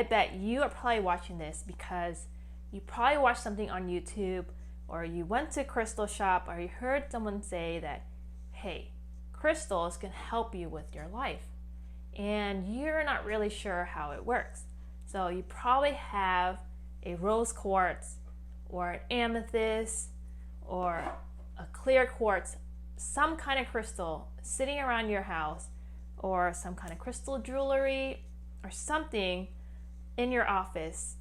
I bet you are probably watching this because you probably watched something on YouTube, or you went to a crystal shop, or you heard someone say that, hey, crystals can help you with your life, and you're not really sure how it works. So you probably have a rose quartz or an amethyst or a clear quartz, some kind of crystal sitting around your house, or some kind of crystal jewelry or something in your office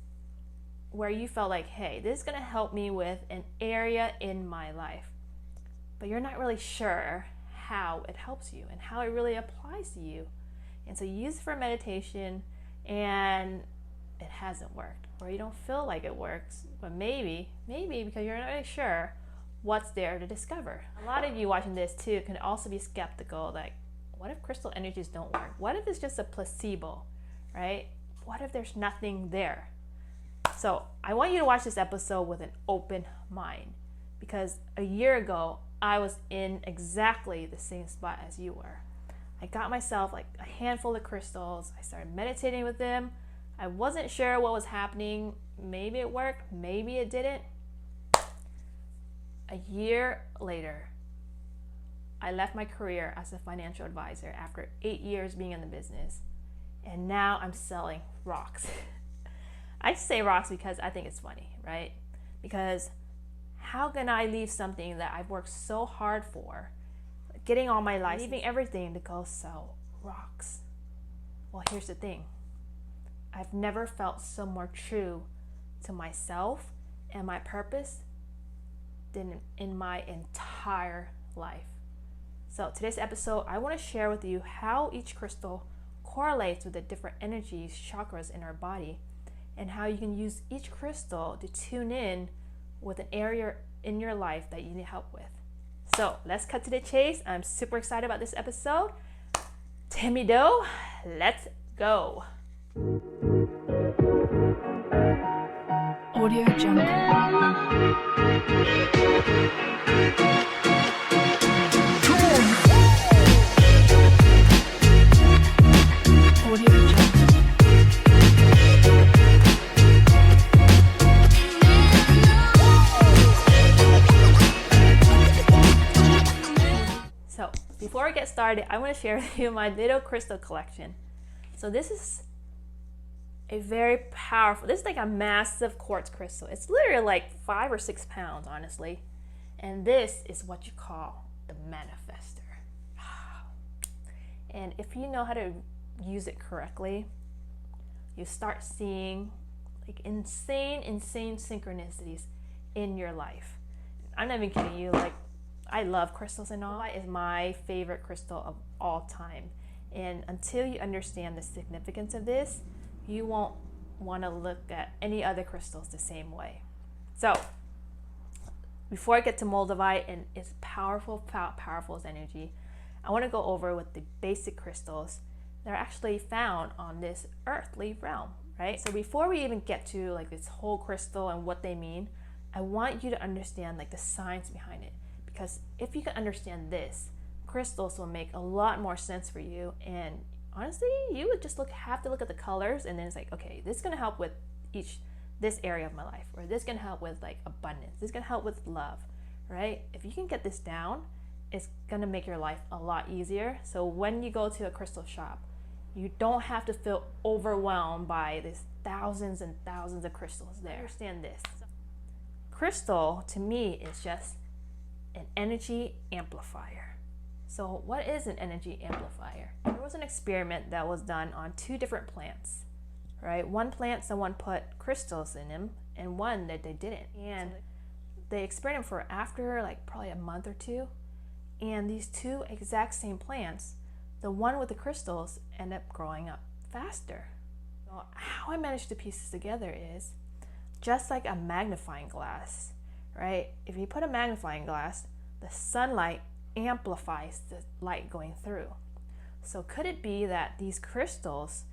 where you felt like, hey, this is going to help me with an area in my life, but you're not really sure how it helps you and how it really applies to you. And so you use it for meditation and it hasn't worked, or you don't feel like it works, but maybe because you're not really sure what's there to discover. A lot of you watching this too can also be skeptical, like, what if crystal energies don't work? What if it's just a placebo, right? What if there's nothing there? So I want you to watch this episode with an open mind, because a year ago, I was in exactly the same spot as you were. I got myself like a handful of crystals. I started meditating with them. I wasn't sure what was happening. Maybe it worked, maybe it didn't. A year later, I left my career as a financial advisor after 8 years being in the business, and now I'm selling rocks. I say rocks because I think it's funny, right? Because how can I leave something that I've worked so hard for, getting all my life, leaving everything to go sell rocks? Well, here's the thing. I've never felt so more true to myself and my purpose than in my entire life. So today's episode, I want to share with you how each crystal correlates with the different energies, chakras in our body, and how you can use each crystal to tune in with an area in your life that you need help with. So let's cut to the chase. I'm super excited about this episode. Timmy Doe, let's go. Audio Jungle. So before I get started, I want to share with you my little crystal collection. So this is a very powerful, this is like a massive quartz crystal. It's literally like 5 or 6 pounds, honestly. And this is what you call the manifester. And if you know how to use it correctly, you start seeing like insane synchronicities in your life. I'm not even kidding you, like I love crystals and all. It is my favorite crystal of all time. And until you understand the significance of this, you won't want to look at any other crystals the same way. So before I get to Moldavite and its powerful energy, I want to go over with the basic crystals that are actually found on this earthly realm, right? So before we even get to like this whole crystal and what they mean, I want you to understand like the science behind it, because if you can understand this, crystals will make a lot more sense for you. And honestly, you would just have to look at the colors, and then it's like, okay, this is going to help with this area of my life, or this is going to help with like abundance, this is going to help with love, right? If you can get this down, it's going to make your life a lot easier. So when you go to a crystal shop, you don't have to feel overwhelmed by these thousands and thousands of crystals there. Understand this. Crystal to me is just an energy amplifier. So what is an energy amplifier? There was an experiment that was done on 2 different plants, right? One plant, someone put crystals in them, and one that they didn't. And they experimented for after like probably a month or 2. And these 2 exact same plants, the one with the crystals ended up growing up faster. So how I managed to piece this together is just like a magnifying glass, right? If you put a magnifying glass, the sunlight amplifies the light going through. So could it be that these crystals,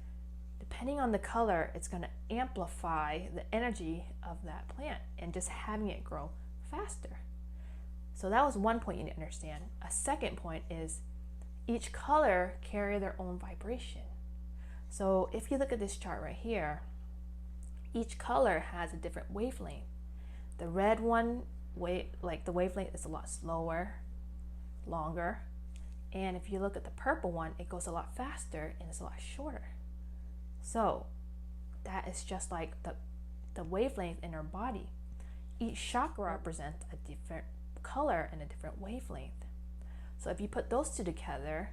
depending on the color, it's going to amplify the energy of that plant and just having it grow faster? So that was one point you need to understand. A second point is each color carry their own vibration. So if you look at this chart right here, Each color has a different wavelength. The red one, the wavelength is a lot slower, longer. And if you look at the purple one, it goes a lot faster and it's a lot shorter. So that is just like the wavelength in our body. Each chakra represents a different color and a different wavelength. So if you put those two together,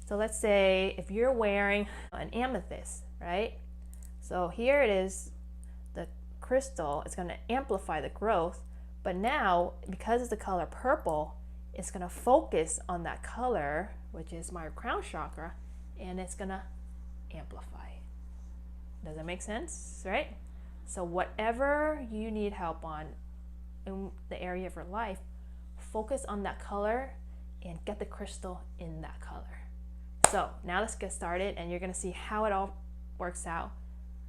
so let's say if you're wearing an amethyst, right? So here it is, the crystal, it's going to amplify the growth, but now because it's the color purple, it's going to focus on that color, which is my crown chakra, and it's going to amplify. Does that make sense, right? So whatever you need help on in the area of your life, focus on that color and get the crystal in that color. So now let's get started, and you're going to see how it all works out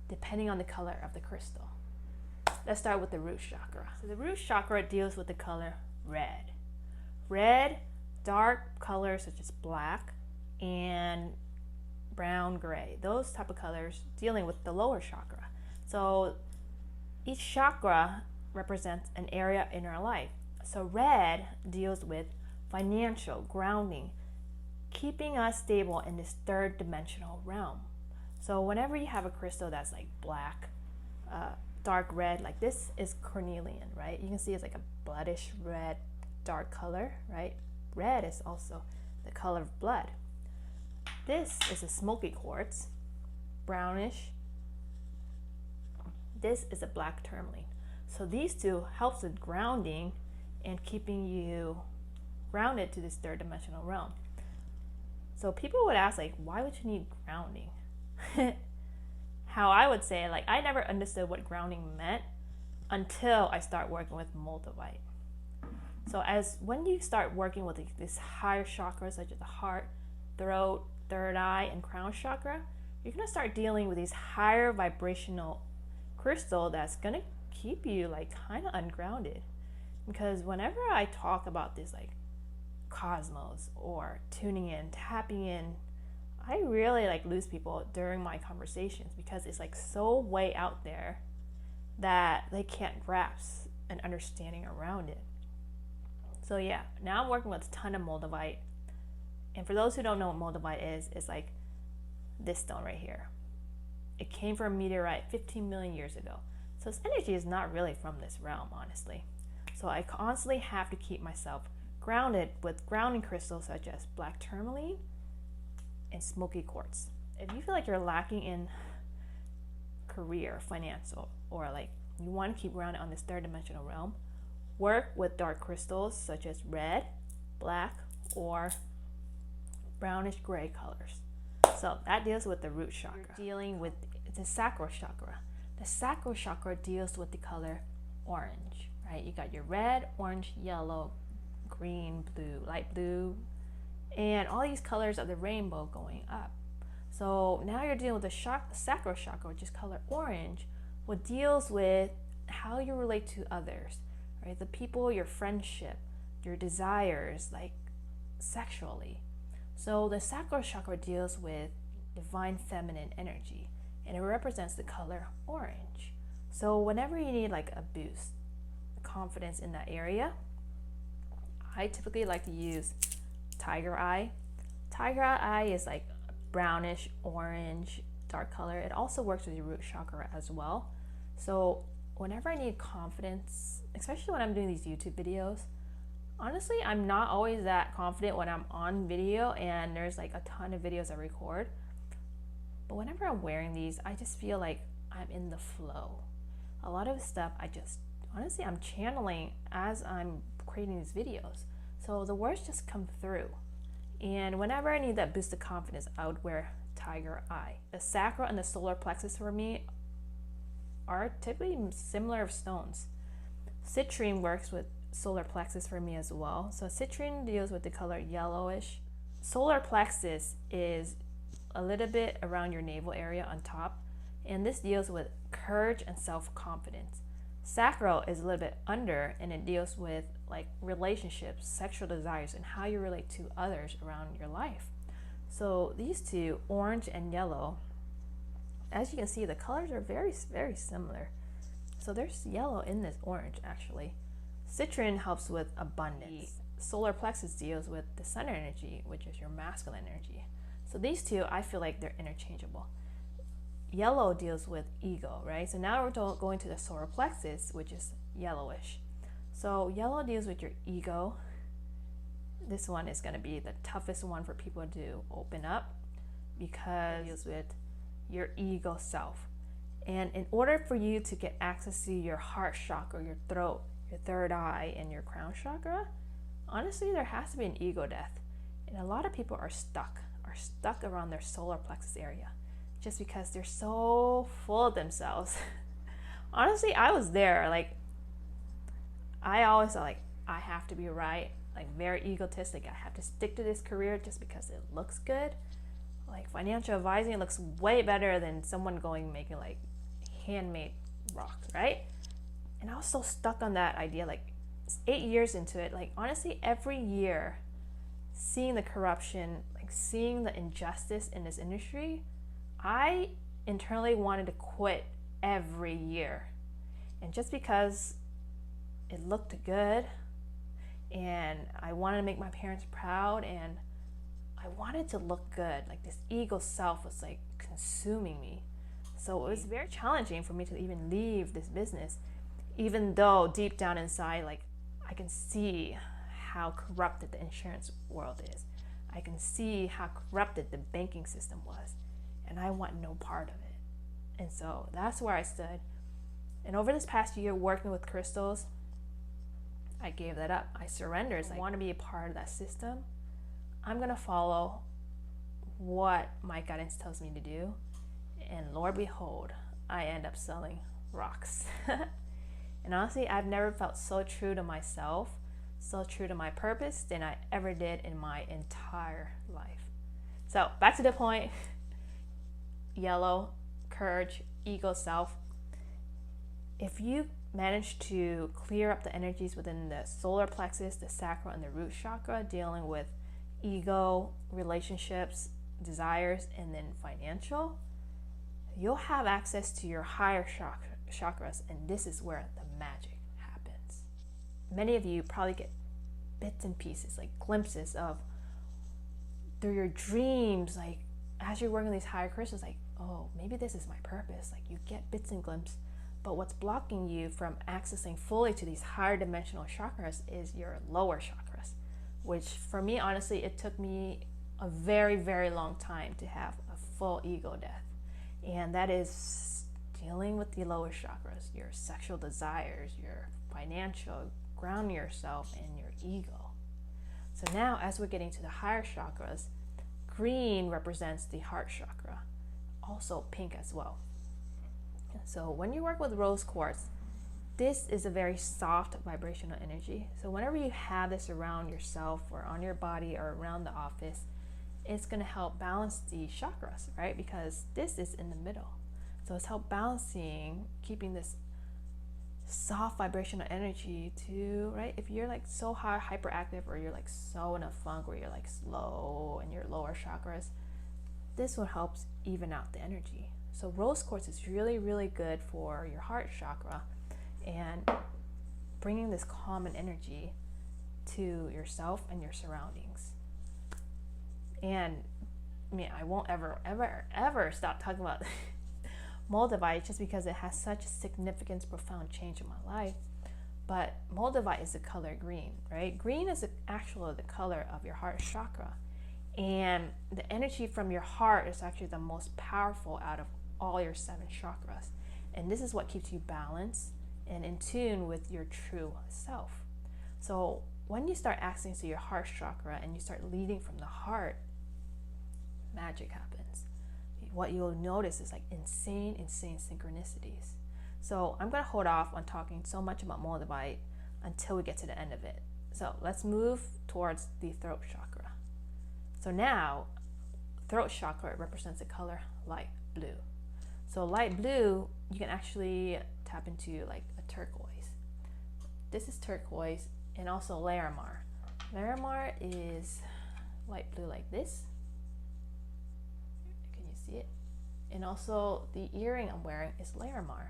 depending on the color of the crystal. Let's start with the root chakra. So the root chakra deals with the color red. Red, dark colors such as black and brown, gray, those type of colors dealing with the lower chakra. So each chakra represents an area in our life. So red deals with financial grounding, keeping us stable in this third dimensional realm. So whenever you have a crystal that's like black, dark red, like this is cornelian, right? You can see it's like a bloodish red, dark color, right? Red is also the color of blood. This is a smoky quartz, brownish. This is a black tourmaline. So these two helps with grounding and keeping you grounded to this third dimensional realm. So people would ask, like, why would you need grounding? How I would say, like, I never understood what grounding meant until I start working with moldavite. So when you start working with these higher chakras such as the heart, throat, third eye, and crown chakra, you're going to start dealing with these higher vibrational crystal that's going to keep you like kind of ungrounded. Because whenever I talk about this like cosmos or tuning in, tapping in, I really like lose people during my conversations because it's like so way out there that they can't grasp an understanding around it. So yeah, now I'm working with a ton of moldavite. And for those who don't know what moldavite is, it's like this stone right here. It came from a meteorite 15 million years ago. So its energy is not really from this realm, honestly. So I constantly have to keep myself grounded with grounding crystals such as black tourmaline and smoky quartz. If you feel like you're lacking in career, financial, or like you want to keep grounded on this third dimensional realm, work with dark crystals such as red, black, or brownish gray colors. So that deals with the root chakra. You're dealing with the sacral chakra. The sacral chakra deals with the color orange, right? You got your red, orange, yellow, green, blue, light blue, and all these colors of the rainbow going up. So now you're dealing with the sacral chakra, which is color orange, what deals with how you relate to others, right? The people, your friendship, your desires, like sexually. So the sacral chakra deals with divine feminine energy, and it represents the color orange. So whenever you need like a boost, confidence in that area, I typically like to use tiger eye. Tiger eye is like brownish, orange, dark color. It also works with your root chakra as well. So whenever I need confidence, especially when I'm doing these YouTube videos, honestly, I'm not always that confident when I'm on video and there's like a ton of videos I record. But whenever I'm wearing these, I just feel like I'm in the flow. A lot of stuff honestly, I'm channeling as I'm creating these videos. So the words just come through. And whenever I need that boost of confidence, I would wear tiger eye. The sacral and the solar plexus for me are typically similar stones. Citrine works with solar plexus for me as well. So citrine deals with the color yellowish. Solar plexus is a little bit around your navel area on top, and this deals with courage and self-confidence. Sacral is a little bit under, and it deals with like relationships, sexual desires, and how you relate to others around your life. So these two, orange and yellow, as you can see, the colors are very, very similar. So there's yellow in this orange actually. Citrine helps with abundance. Solar plexus deals with the center energy, which is your masculine energy. So these two, I feel like they're interchangeable. Yellow deals with ego, right? So now we're going to the solar plexus, which is yellowish. So yellow deals with your ego. This one is going to be the toughest one for people to open up because it deals with your ego self. And in order for you to get access to your heart chakra, your throat, your third eye, and your crown chakra, honestly, there has to be an ego death. And a lot of people are stuck around their solar plexus area just because they're so full of themselves. Honestly, I was there. Like, I always thought, like, I have to be right. Like, very egotistic. I have to stick to this career just because it looks good. Like, financial advising looks way better than someone making like handmade rocks, right? And I was so stuck on that idea. Like, 8 years into it, like, honestly, every year, seeing the corruption, like, seeing the injustice in this industry, I internally wanted to quit every year. And just because it looked good and I wanted to make my parents proud and I wanted to look good, like, this ego self was like consuming me. So it was very challenging for me to even leave this business, even though deep down inside, like, I can see how corrupted the insurance world is. I can see how corrupted the banking system was, and I want no part of it. And so that's where I stood. And over this past year working with crystals, I gave that up. I surrendered. I want to be a part of that system. I'm going to follow what my guidance tells me to do. And Lord behold, I end up selling rocks. And honestly, I've never felt so true to myself, so true to my purpose than I ever did in my entire life. So back to the point. Yellow, courage, ego self. If you manage to clear up the energies within the solar plexus, the sacral, and the root chakra, dealing with ego, relationships, desires, and then financial, you'll have access to your higher chakras, and this is where the magic happens. Many of you probably get bits and pieces, like glimpses of, through your dreams, like as you're working these higher crystals, like, oh, maybe this is my purpose. Like, you get bits and glimpses, but what's blocking you from accessing fully to these higher dimensional chakras is your lower chakras, which for me, honestly, it took me a very, very long time to have a full ego death. And that is dealing with the lower chakras, your sexual desires, your financial, grounding yourself, and your ego. So now, as we're getting to the higher chakras, green represents the heart chakra, also pink as well. So when you work with rose quartz, this is a very soft vibrational energy. So whenever you have this around yourself or on your body or around the office, it's going to help balance the chakras, right? Because this is in the middle. So it's help balancing, keeping this soft vibrational energy to, right? If you're like so high, hyperactive, or you're like so in a funk where you're like slow in your lower chakras, this will help even out the energy. So rose quartz is really, really good for your heart chakra and bringing this common energy to yourself and your surroundings. And I mean, I won't ever stop talking about moldavite just because it has such a significant, profound change in my life. But moldavite is the color green, right? Green is actually the color of your heart chakra. And the energy from your heart is actually the most powerful out of all your 7 chakras. And this is what keeps you balanced and in tune with your true self. So when you start accessing to your heart chakra and you start leading from the heart, magic happens. What you'll notice is like insane synchronicities. So I'm going to hold off on talking so much about moldavite until we get to the end of it. So let's move towards the throat chakra. So now, throat chakra represents the color light blue. So light blue, you can actually tap into like a turquoise. This is turquoise, and also Larimar. Larimar is light blue like this. Can you see it? And also the earring I'm wearing is Larimar.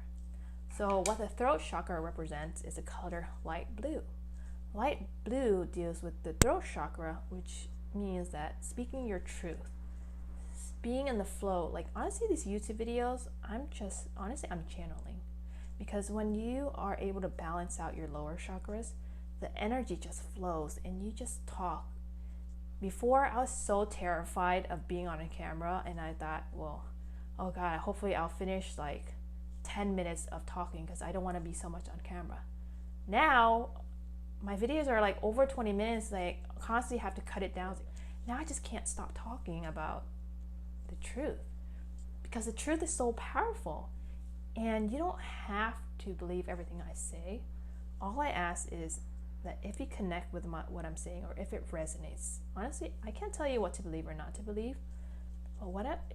So what the throat chakra represents is the color light blue. Light blue deals with the throat chakra, which means that speaking your truth, being in the flow. Like honestly, these YouTube videos, I'm channeling. Because when you are able to balance out your lower chakras, the energy just flows and you just talk. Before, I was so terrified of being on a camera, and I thought, well, oh God, hopefully I'll finish like 10 minutes of talking because I don't want to be so much on camera. Now, my videos are like over 20 minutes, like constantly have to cut it down. Now I just can't stop talking about the truth because the truth is so powerful. And you don't have to believe everything I say. All I ask is that if you connect with what I'm saying, or if it resonates. Honestly, I can't tell you what to believe or not to believe. But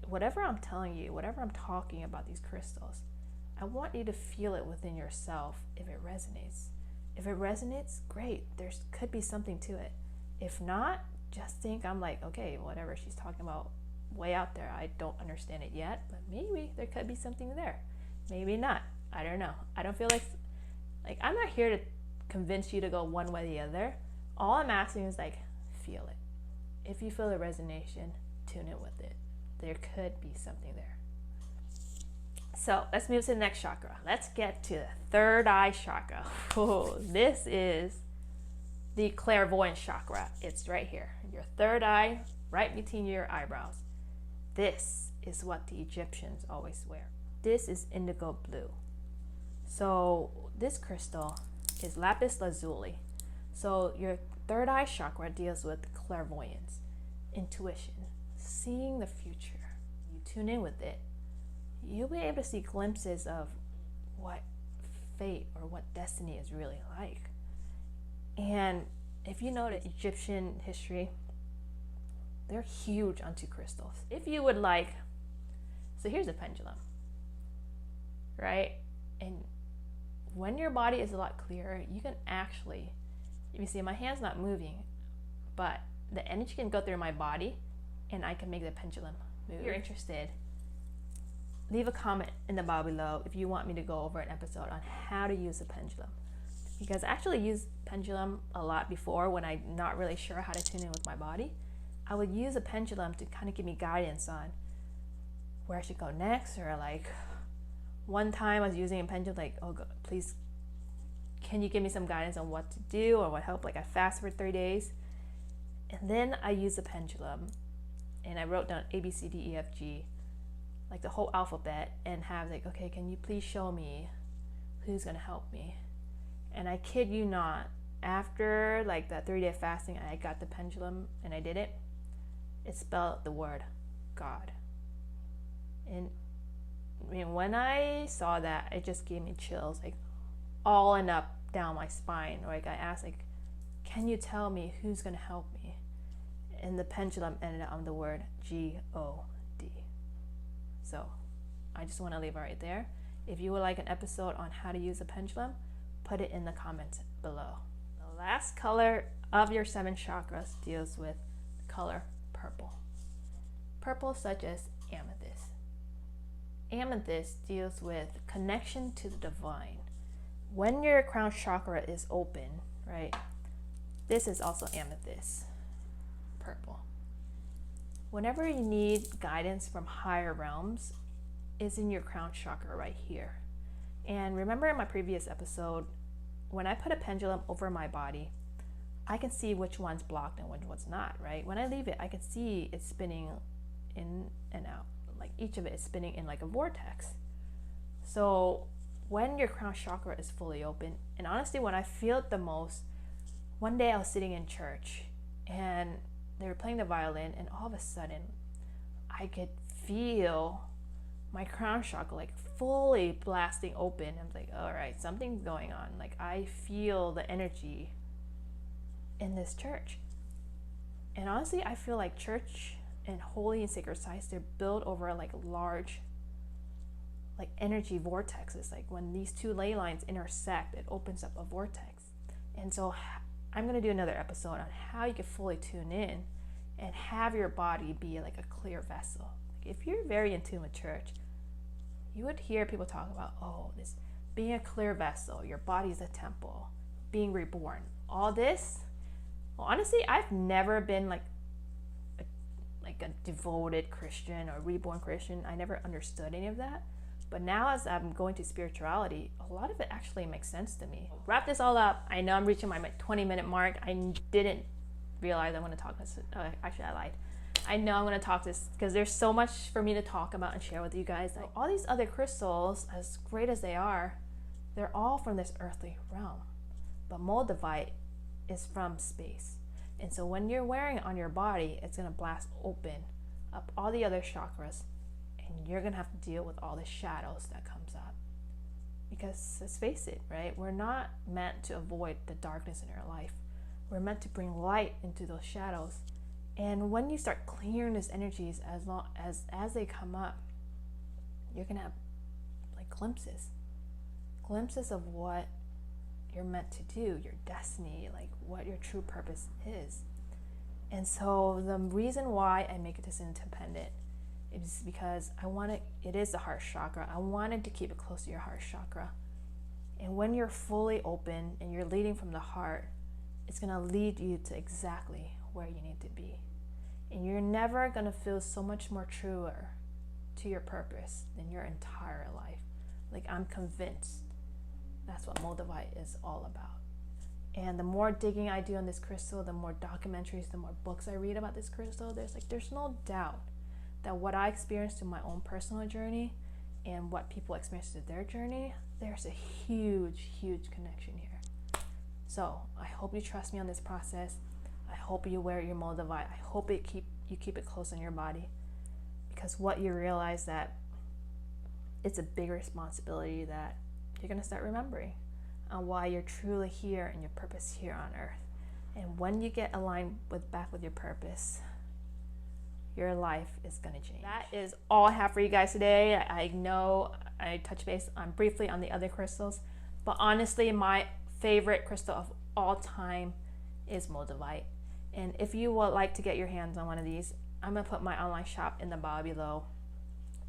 whatever I'm telling you, whatever I'm talking about these crystals, I want you to feel it within yourself if it resonates. If it resonates, great. There could be something to it. If not, just think I'm like, okay, whatever she's talking about, way out there. I don't understand it yet, but maybe there could be something there. Maybe not. I don't know. I don't feel like I'm not here to convince you to go one way or the other. All I'm asking is like, feel it. If you feel a resonation, tune in with it. There could be something there. So let's move to the next chakra. Let's get to the third eye chakra. Oh, this is the clairvoyance chakra. It's right here. Your third eye, right between your eyebrows. This is what the Egyptians always wear. This is indigo blue. So this crystal is lapis lazuli. So your third eye chakra deals with clairvoyance, intuition, seeing the future. You tune in with it, you'll be able to see glimpses of what fate or what destiny is really like. And if you know the Egyptian history, they're huge onto crystals. If you would like, so here's a pendulum, right? And when your body is a lot clearer, you can actually, you see my hand's not moving, but the energy can go through my body and I can make the pendulum move. If you're interested, leave a comment in the bar below if you want me to go over an episode on how to use a pendulum. Because I actually used pendulum a lot before when I'm not really sure how to tune in with my body. I would use a pendulum to kind of give me guidance on where I should go next, or like one time I was using a pendulum, like, oh, please, can you give me some guidance on what to do or what help? Like I fasted for 3 days. And then I used the pendulum and I wrote down A, B, C, D, E, F, G, like the whole alphabet, and have like, okay, can you please show me who's gonna help me? And I kid you not, after like that 3-day fasting, I got the pendulum and I did it. It spelled the word God. And I mean, when I saw that, it just gave me chills, like all and up down my spine. Like I asked, like, can you tell me who's gonna help me? And the pendulum ended up on the word G-O-D. So I just want to leave it right there. If you would like an episode on how to use a pendulum, put it in the comments below. The last color of your 7 chakras deals with the color purple. Purple such as amethyst. Amethyst deals with connection to the divine. When your crown chakra is open, right, this is also amethyst, purple. Whenever you need guidance from higher realms, is in your crown chakra right here. And remember in my previous episode, when I put a pendulum over my body, I can see which one's blocked and which one's not, right? When I leave it, I can see it spinning in and out. Like each of it is spinning in like a vortex. So when your crown chakra is fully open, and honestly, when I feel it the most, one day I was sitting in church and they were playing the violin, and all of a sudden I could feel my crown chakra like fully blasting open. I'm like, all right, something's going on. Like I feel the energy in this church. And honestly, I feel like church and holy and sacred sites, they're built over like large like energy vortexes. Like when these two ley lines intersect, it opens up a vortex. And so I'm going to do another episode on how you can fully tune in and have your body be like a clear vessel. Like if you're very in tune with church, you would hear people talk about, oh, this being a clear vessel, your body's a temple, being reborn, all this. Well, honestly, I've never been like a devoted Christian or reborn Christian. I never understood any of that. But now as I'm going to spirituality, a lot of it actually makes sense to me. Wrap this all up. I know I'm reaching my 20-minute mark. I didn't realize I want to talk this. Actually, I lied. I know I'm going to talk this because there's so much for me to talk about and share with you guys. Like, all these other crystals, as great as they are, they're all from this earthly realm. But moldavite is from space. And so when you're wearing it on your body, it's going to blast open up all the other chakras, and you're going to have to deal with all the shadows that comes up. Because let's face it, right? We're not meant to avoid the darkness in our life. We're meant to bring light into those shadows. And when you start clearing these energies as they come up, you're going to have like glimpses of what you're meant to do, your destiny, like what your true purpose is. And so the reason why I make this independent is because it is the heart chakra. I wanted to keep it close to your heart chakra. And when you're fully open and you're leading from the heart, it's going to lead you to exactly where you need to be. And you're never going to feel so much more truer to your purpose than your entire life. Like, I'm convinced that's what moldavite is all about. And the more digging I do on this crystal, the more documentaries, the more books I read about this crystal, there's no doubt that what I experienced in my own personal journey and what people experience through their journey, there's a huge, huge connection here. So I hope you trust me on this process. I hope you wear your moldavite. I hope you keep it close on your body, because what you realize that it's a big responsibility that you're going to start remembering on why you're truly here and your purpose here on earth. And when you get aligned back with your purpose, your life is going to change. That is all I have for you guys today. I know I touched base on briefly on the other crystals, but honestly, my favorite crystal of all time is moldavite. And if you would like to get your hands on one of these, I'm going to put my online shop in the bar below.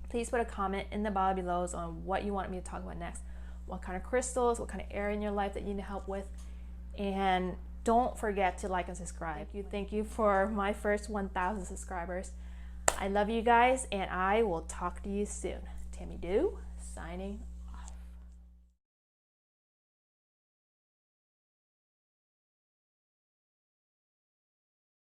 Please put a comment in the bar below on what you want me to talk about next, what kind of crystals, what kind of area in your life that you need help with. And don't forget to like and subscribe. Thank you for my first 1,000 subscribers. I love you guys, and I will talk to you soon. Tammy Doo, signing